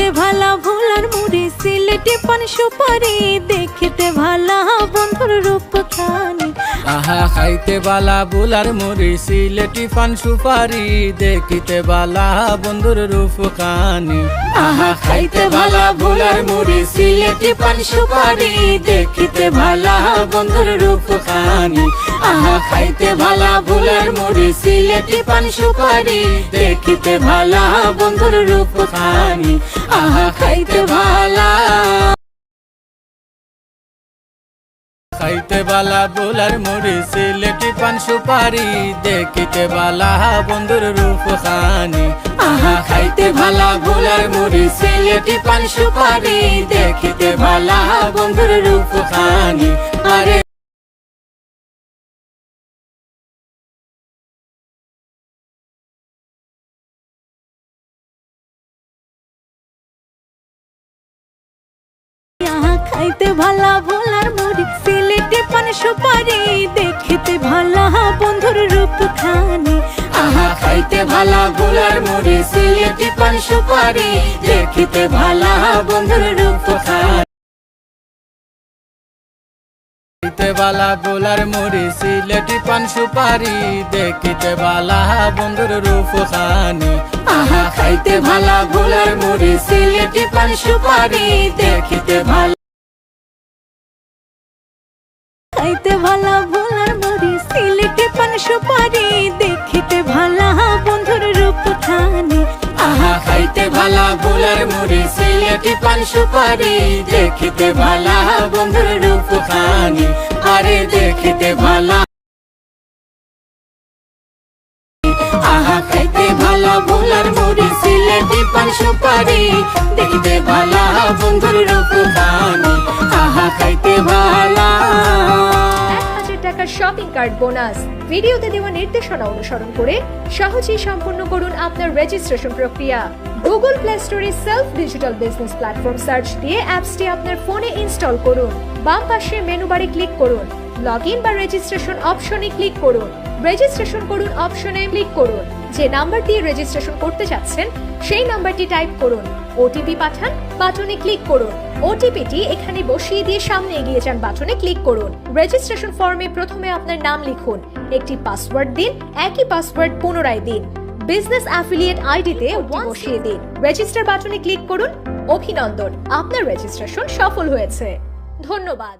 খাইতে ভালা ভোলার মুড়ি সিলেটি পান সুপারি দেখিতে ভালা বন্ধুর রূপখানি। আহা খাইতে বালা বুলার মুড়ি সিলেটি পান সুপারি দেখিতে বালা বন্ধুর রূপখানি। আহা খাইতে ভালা ভোলার মুড়ি সিলেটি পান সুপারি দেখিতে ভালা বন্ধুর রূপখানি। আহা খাইতে ভালা ভোলার মুড়ি সিলেটি পান সুপারি দেখিতে ভালা বন্ধুর রূপখানি। আহা খাইতে ভালা খাইতে বালা বুলার মুড়ি সিলেটি পান সুপারি দেখিতে বালা বন্ধুর রূপখানি। আহা খাইতে ভালা ভোলার মুড়ি সিলেটি পান সুপারি দেখিতে ভালা বন্ধুর রূপখানি। আরে খাইতে ভালা ভোলার মুড়ি সিলেটি পান সুপারি দেখিতে ভালা বন্ধুর রূপখানি। আহা খাইতে ভালা ভোলার মুড়ি সিলেটি পান সুপারি দেখিতে ভালা বন্ধুর রূপখানি। খাইতে বালা বুলার মুড়ি সিলেটি পান সুপারি দেখিতে বালা বন্ধুর রূপখানি। আহা খাইতে ভালা ভোলার মুড়ি সিলেটি পান সুপারি দেখিতে ভালা খাইতে ভালা ভোলার মুড়ি সিলেটি পান সুপারি দেখিতে ভালা বন্ধুর রূপখানি। আহা খাইতে ভালা ভোলার মুড়ি সিলেটি পান সুপারি দেখিতে ভালা বন্ধুর রূপখানি। আরে দেখিতে ভালা আহা খাইতে ভালা ভোলার মুড়ি সিলেটি পান সুপারি দেখিতে ভালা বন্ধুর রূপখানি। আহা খাইতে ভালা। 1000 টাকার শপিং কার্ড বোনাস। ভিডিওতে দেওয়া নির্দেশনা অনুসরণ করে সহজেই সম্পন্ন করুন আপনার রেজিস্ট্রেশন প্রক্রিয়া। গুগল প্লে স্টোরে self digital business platform search দিয়ে অ্যাপসটি আপনার ফোনে ইনস্টল করুন। বাম পাশে মেনু বারে ক্লিক করুন, লগইন বা রেজিস্ট্রেশন অপশনে ক্লিক করুন। রেজিস্ট্রেশন করুন অপশনে ক্লিক করুন। যে নাম্বার দিয়ে রেজিস্ট্রেশন করতে চাচ্ছেন সেই নাম্বারটি টাইপ করুন। ওটিপি পাঠান বাটনে ক্লিক করুন। ওটিপিটি এখানে বসিয়ে দিয়ে সামনে এগিয়ে যান বাটনে ক্লিক করুন। রেজিস্ট্রেশন ফর্মে প্রথমে আপনার নাম লিখুন, একটি পাসওয়ার্ড দিন, একই পাসওয়ার্ড পুনরায় দিন। বিজনেস অ্যাফিলিয়েট আইডিতে বসিয়ে দিন। রেজিস্টার বাটনে ক্লিক করুন। অভিনন্দন, আপনার রেজিস্ট্রেশন সফল হয়েছে। ধন্যবাদ।